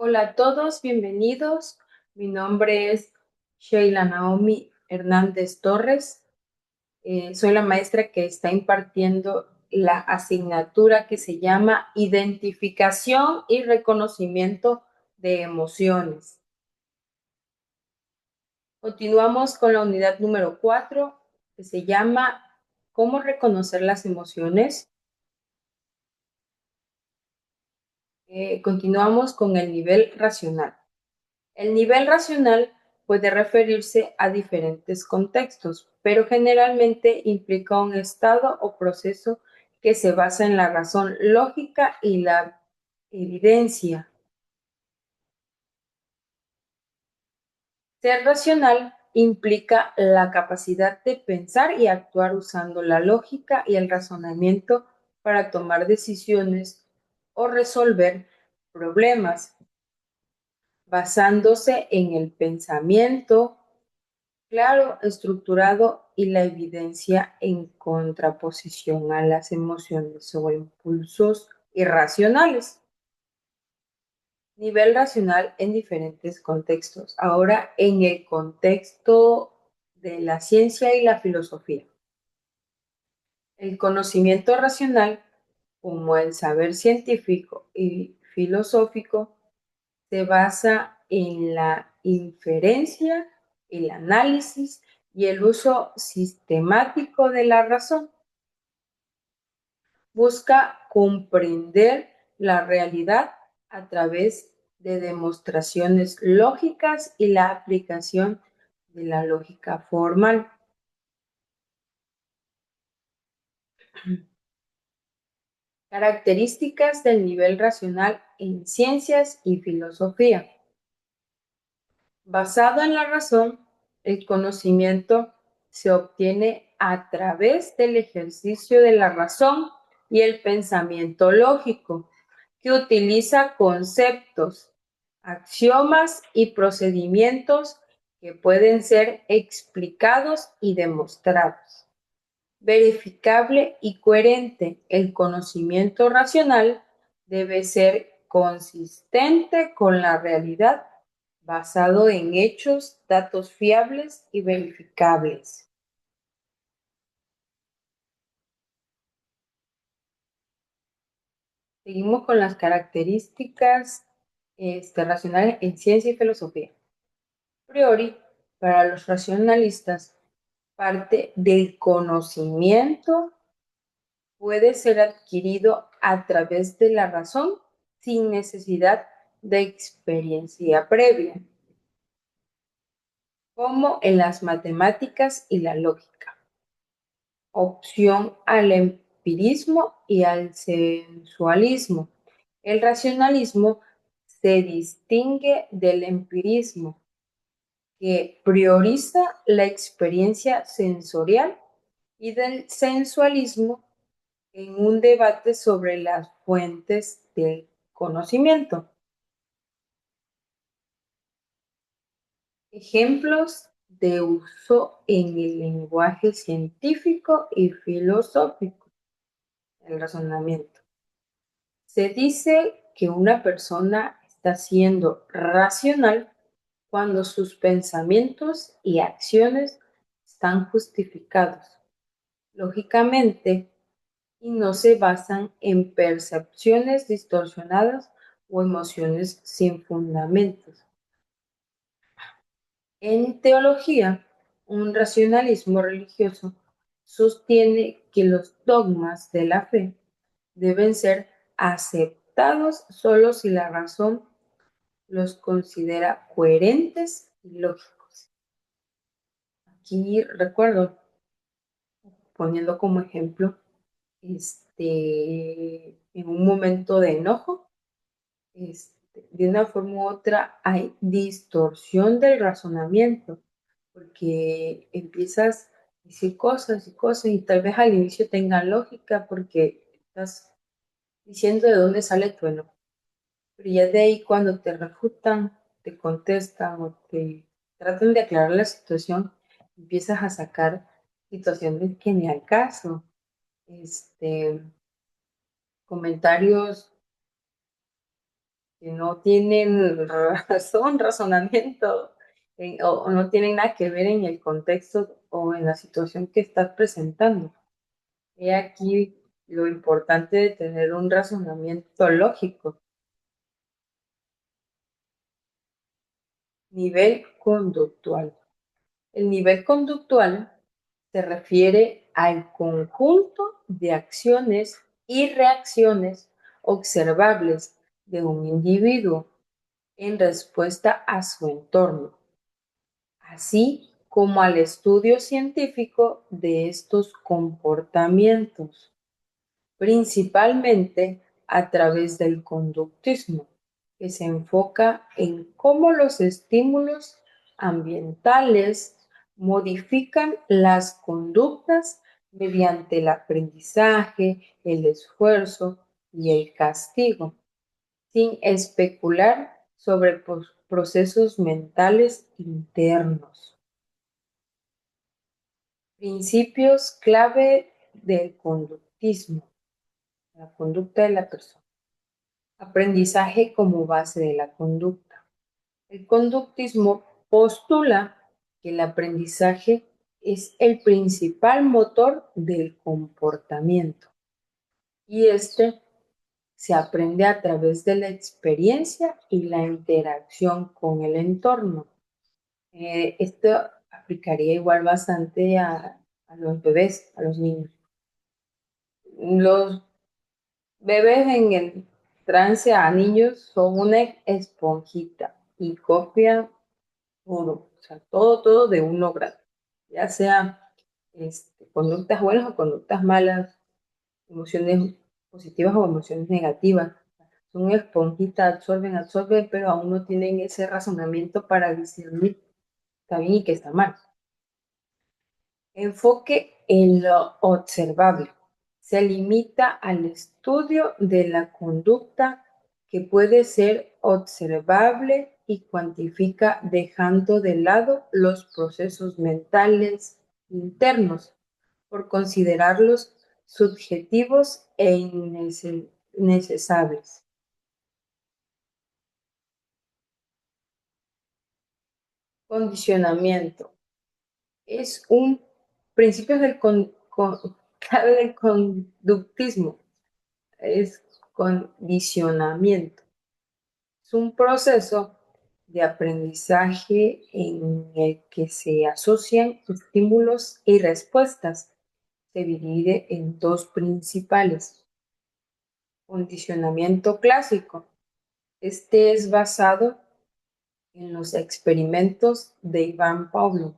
Hola a todos, bienvenidos. Mi nombre es Sheila Naomi Hernández Torres. Soy la maestra que está impartiendo la asignatura que se llama Identificación y Reconocimiento de Emociones. Continuamos con la unidad número 4, que se llama ¿Cómo reconocer las emociones? Continuamos con el nivel racional. El nivel racional puede referirse a diferentes contextos, pero generalmente implica un estado o proceso que se basa en la razón lógica y la evidencia. Ser racional implica la capacidad de pensar y actuar usando la lógica y el razonamiento para tomar decisiones o resolver problemas, basándose en el pensamiento claro, estructurado y la evidencia en contraposición a las emociones o impulsos irracionales. Nivel racional en diferentes contextos. Ahora, en el contexto de la ciencia y la filosofía. El conocimiento racional, como el saber científico y filosófico, se basa en la inferencia, el análisis y el uso sistemático de la razón. Busca comprender la realidad a través de demostraciones lógicas y la aplicación de la lógica formal. Características del nivel racional en ciencias y filosofía. Basado en la razón, el conocimiento se obtiene a través del ejercicio de la razón y el pensamiento lógico, que utiliza conceptos, axiomas y procedimientos que pueden ser explicados y demostrados. Verificable y coherente. El conocimiento racional debe ser consistente con la realidad, basado en hechos, datos fiables y verificables. Seguimos con las características racionales en ciencia y filosofía. A priori, para los racionalistas, parte del conocimiento puede ser adquirido a través de la razón sin necesidad de experiencia previa, como en las matemáticas y la lógica. Opción al empirismo y al sensualismo. El racionalismo se distingue del empirismo, que prioriza la experiencia sensorial, y del sensualismo en un debate sobre las fuentes del conocimiento. Ejemplos de uso en el lenguaje científico y filosófico, el razonamiento. Se dice que una persona está siendo racional cuando sus pensamientos y acciones están justificados lógicamente y no se basan en percepciones distorsionadas o emociones sin fundamentos. En teología, un racionalismo religioso sostiene que los dogmas de la fe deben ser aceptados solo si la razón los considera coherentes y lógicos. Aquí recuerdo, poniendo como ejemplo, en un momento de enojo, de una forma u otra hay distorsión del razonamiento, porque empiezas a decir cosas y cosas y tal vez al inicio tenga lógica porque estás diciendo de dónde sale tu enojo, pero ya de ahí cuando te refutan, te contestan o te tratan de aclarar la situación, empiezas a sacar situaciones que ni al caso, comentarios que no tienen razonamiento, o no tienen nada que ver en el contexto o en la situación que estás presentando. He aquí lo importante de tener un razonamiento lógico. Nivel conductual. El nivel conductual se refiere al conjunto de acciones y reacciones observables de un individuo en respuesta a su entorno, así como al estudio científico de estos comportamientos, principalmente a través del conductismo, que se enfoca en cómo los estímulos ambientales modifican las conductas mediante el aprendizaje, el esfuerzo y el castigo, sin especular sobre procesos mentales internos. Principios clave del conductismo, la conducta de la persona. Aprendizaje como base de la conducta. El conductismo postula que el aprendizaje es el principal motor del comportamiento y este se aprende a través de la experiencia y la interacción con el entorno. Esto aplicaría igual bastante a los bebés, a los niños. Los bebés en el trance a niños son una esponjita y copian todo, o sea, todo de un grado, ya sea conductas buenas o conductas malas, emociones positivas o emociones negativas. Son una esponjita, absorben, pero aún no tienen ese razonamiento para discernir qué está bien y qué está mal. Enfoque en lo observable. Se limita al estudio de la conducta que puede ser observable y cuantifica dejando de lado los procesos mentales internos por considerarlos subjetivos e innecesarios. Condicionamiento. Es un principio clave del conductismo, es condicionamiento. Es un proceso de aprendizaje en el que se asocian estímulos y respuestas. Se divide en dos principales. Condicionamiento clásico. Este es basado en los experimentos de Iván Pavlov,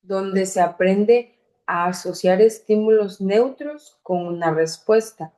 donde se aprende a asociar estímulos neutros con una respuesta.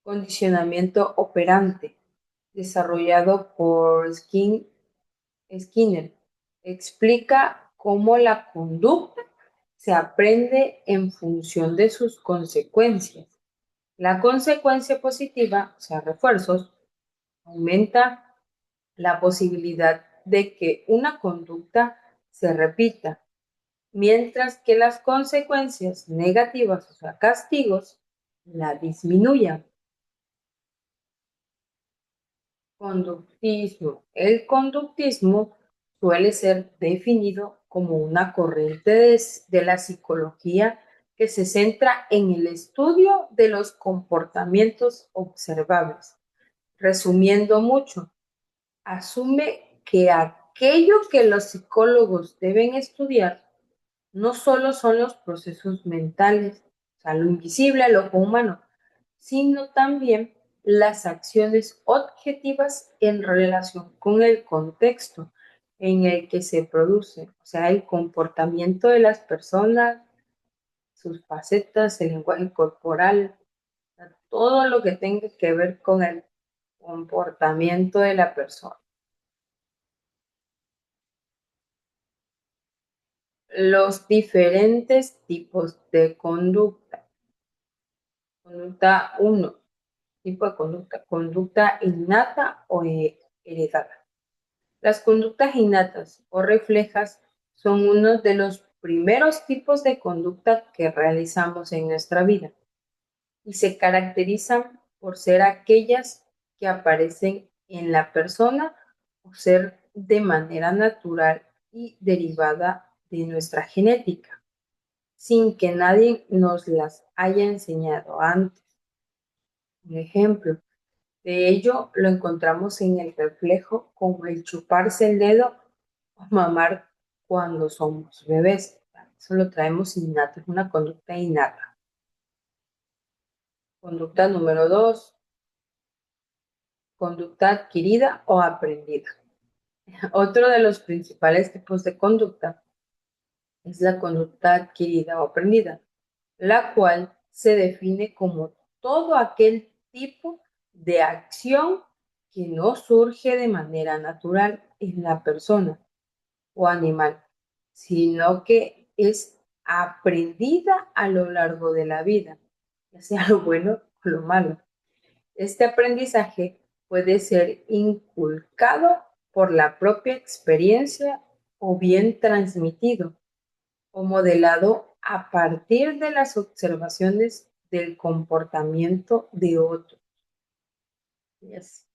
Condicionamiento operante, desarrollado por Skinner, explica cómo la conducta se aprende en función de sus consecuencias. La consecuencia positiva, o sea, refuerzos, aumenta la posibilidad de que una conducta se repita, mientras que las consecuencias negativas, o sea, castigos, la disminuyan. Conductismo. El conductismo suele ser definido como una corriente de la psicología que se centra en el estudio de los comportamientos observables. Resumiendo mucho, asume que aquello que los psicólogos deben estudiar no solo son los procesos mentales, o sea, lo invisible al ojo humano, sino también las acciones objetivas en relación con el contexto en el que se produce, o sea, el comportamiento de las personas, sus facetas, el lenguaje corporal, todo lo que tenga que ver con el comportamiento de la persona. Los diferentes tipos de conducta. Conducta 1, tipo de conducta innata o heredada. Las conductas innatas o reflejas son uno de los primeros tipos de conducta que realizamos en nuestra vida y se caracterizan por ser aquellas que aparecen en la persona o ser de manera natural y derivada de nuestra genética, sin que nadie nos las haya enseñado antes. Un ejemplo de ello lo encontramos en el reflejo como el chuparse el dedo o mamar cuando somos bebés. Eso lo traemos innato, es una conducta innata. Conducta número 2, conducta adquirida o aprendida. Otro de los principales tipos de conducta es la conducta adquirida o aprendida, la cual se define como todo aquel tipo de acción que no surge de manera natural en la persona o animal, sino que es aprendida a lo largo de la vida, ya sea lo bueno o lo malo. Este aprendizaje puede ser inculcado por la propia experiencia o bien transmitido o modelado a partir de las observaciones del comportamiento de otros. Yes.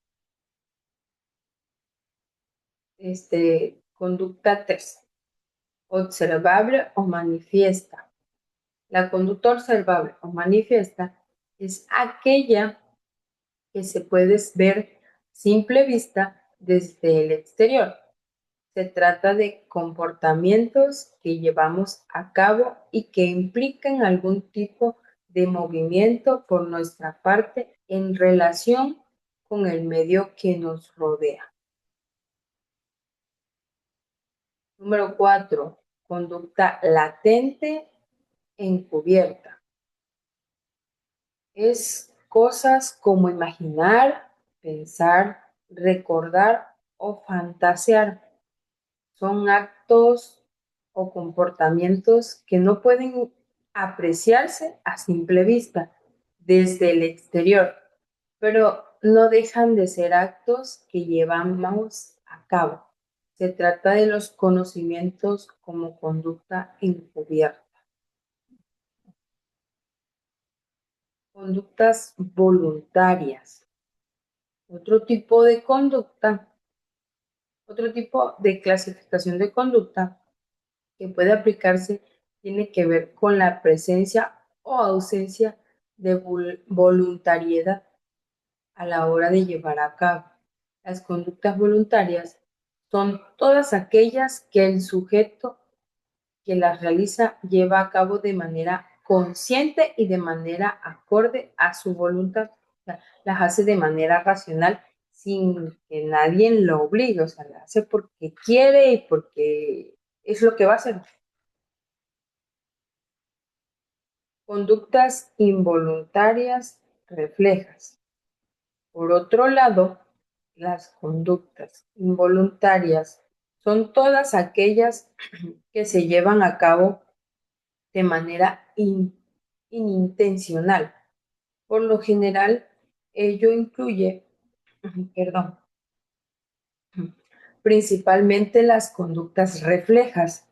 Conducta 3. Observable o manifiesta. La conducta observable o manifiesta es aquella que se puede ver a simple vista desde el exterior. Se trata de comportamientos que llevamos a cabo y que implican algún tipo de movimiento por nuestra parte en relación con el medio que nos rodea. Número 4. Conducta latente encubierta. Es cosas como imaginar, pensar, recordar o fantasear. Son actos o comportamientos que no pueden apreciarse a simple vista desde el exterior, pero no dejan de ser actos que llevamos a cabo. Se trata de los conocimientos como conducta encubierta. Conductas voluntarias. Otro tipo de conducta, otro tipo de clasificación de conducta que puede aplicarse tiene que ver con la presencia o ausencia de voluntariedad a la hora de llevar a cabo. Las conductas voluntarias son todas aquellas que el sujeto que las realiza lleva a cabo de manera consciente y de manera acorde a su voluntad. O sea, las hace de manera racional sin que nadie lo obligue, o sea, las hace porque quiere y porque es lo que va a hacer. Conductas involuntarias reflejas. Por otro lado, las conductas involuntarias son todas aquellas que se llevan a cabo de manera inintencional. Por lo general, ello incluye, perdón, principalmente las conductas reflejas.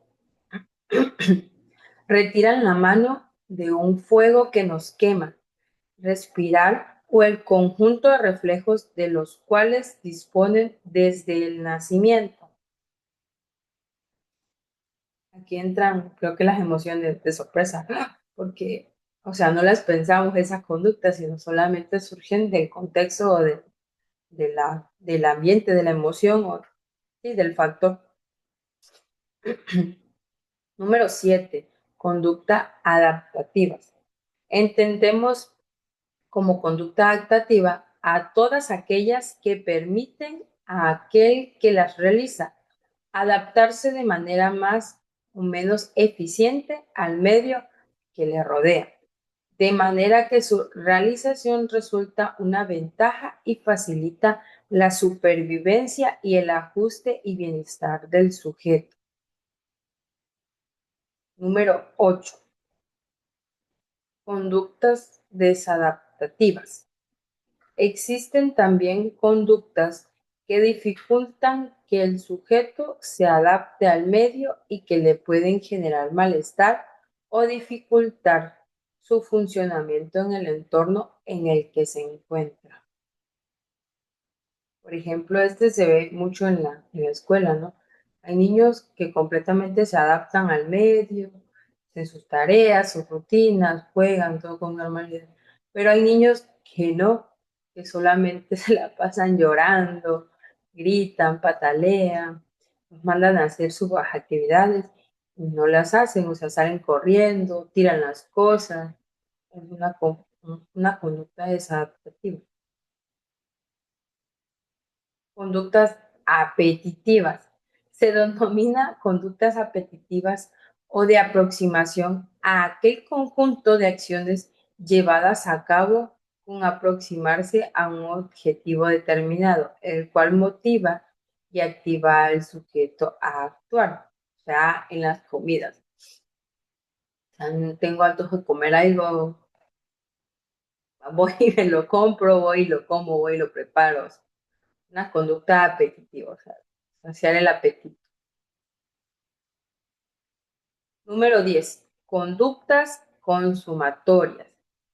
Retiran la mano de un fuego que nos quema, respirar o el conjunto de reflejos de los cuales disponen desde el nacimiento. Aquí entran, creo que las emociones de sorpresa, porque, o sea, no las pensamos esas conductas, sino solamente surgen del contexto o del ambiente, de la emoción o sí, del factor. Número 7. Conducta adaptativas. Entendemos como conducta adaptativa a todas aquellas que permiten a aquel que las realiza adaptarse de manera más o menos eficiente al medio que le rodea, de manera que su realización resulta una ventaja y facilita la supervivencia y el ajuste y bienestar del sujeto. Número 8. Conductas desadaptativas. Existen también conductas que dificultan que el sujeto se adapte al medio y que le pueden generar malestar o dificultar su funcionamiento en el entorno en el que se encuentra. Por ejemplo, este se ve mucho en la escuela, ¿no? Hay niños que completamente se adaptan al medio, en sus tareas, sus rutinas, juegan todo con normalidad. Pero hay niños que no, que solamente se la pasan llorando, gritan, patalean, los mandan a hacer sus actividades y no las hacen, o sea, salen corriendo, tiran las cosas, es una conducta desadaptativa. Conductas apetitivas. Se denomina conductas apetitivas o de aproximación a aquel conjunto de acciones llevadas a cabo con aproximarse a un objetivo determinado, el cual motiva y activa al sujeto a actuar, o sea, en las comidas. O sea, tengo antojo de comer algo, voy y me lo compro, voy y lo como, voy y lo preparo. Una conducta apetitiva, o sea, saciar el apetito. Número 10. Conductas consumatorias.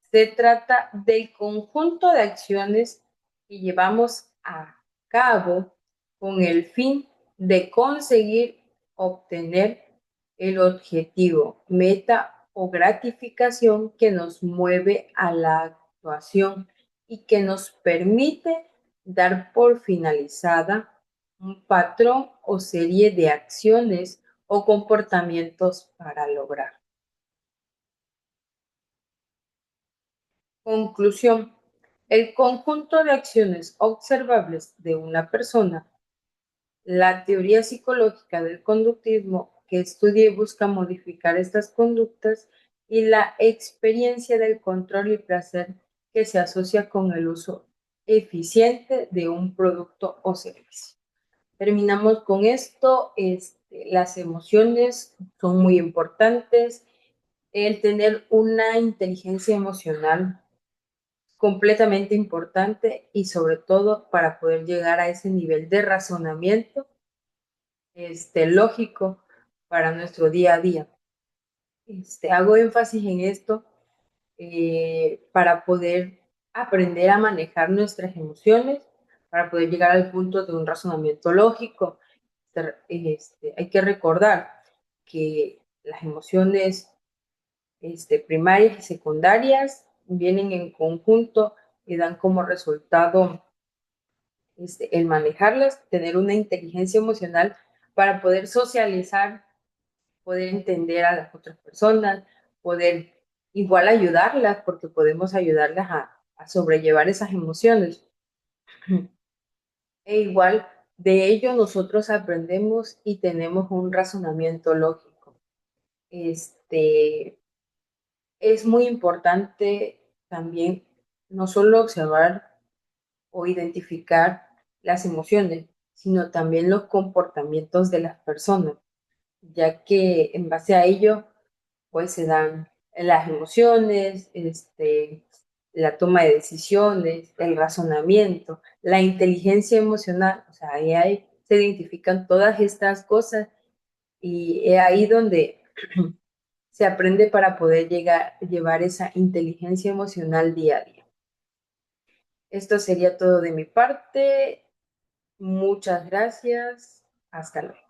Se trata del conjunto de acciones que llevamos a cabo con el fin de conseguir obtener el objetivo, meta o gratificación que nos mueve a la actuación y que nos permite dar por finalizada un patrón o serie de acciones o comportamientos para lograr. Conclusión. El conjunto de acciones observables de una persona, la teoría psicológica del conductismo que estudia y busca modificar estas conductas y la experiencia del control y placer que se asocia con el uso eficiente de un producto o servicio. Terminamos con esto. Las emociones son muy importantes. El tener una inteligencia emocional completamente importante y sobre todo para poder llegar a ese nivel de razonamiento lógico para nuestro día a día. Hago énfasis en esto para poder aprender a manejar nuestras emociones, para poder llegar al punto de un razonamiento lógico. Hay que recordar que las emociones primarias y secundarias vienen en conjunto y dan como resultado el manejarlas, tener una inteligencia emocional para poder socializar, poder entender a las otras personas, poder igual ayudarlas, porque podemos ayudarlas a sobrellevar esas emociones. E igual de ello nosotros aprendemos y tenemos un razonamiento lógico. Es muy importante también no solo observar o identificar las emociones, sino también los comportamientos de las personas, ya que en base a ello, pues se dan las emociones, la toma de decisiones, el razonamiento, la inteligencia emocional, o sea, se identifican todas estas cosas y es ahí donde se aprende para poder llevar esa inteligencia emocional día a día. Esto sería todo de mi parte. Muchas gracias. Hasta luego.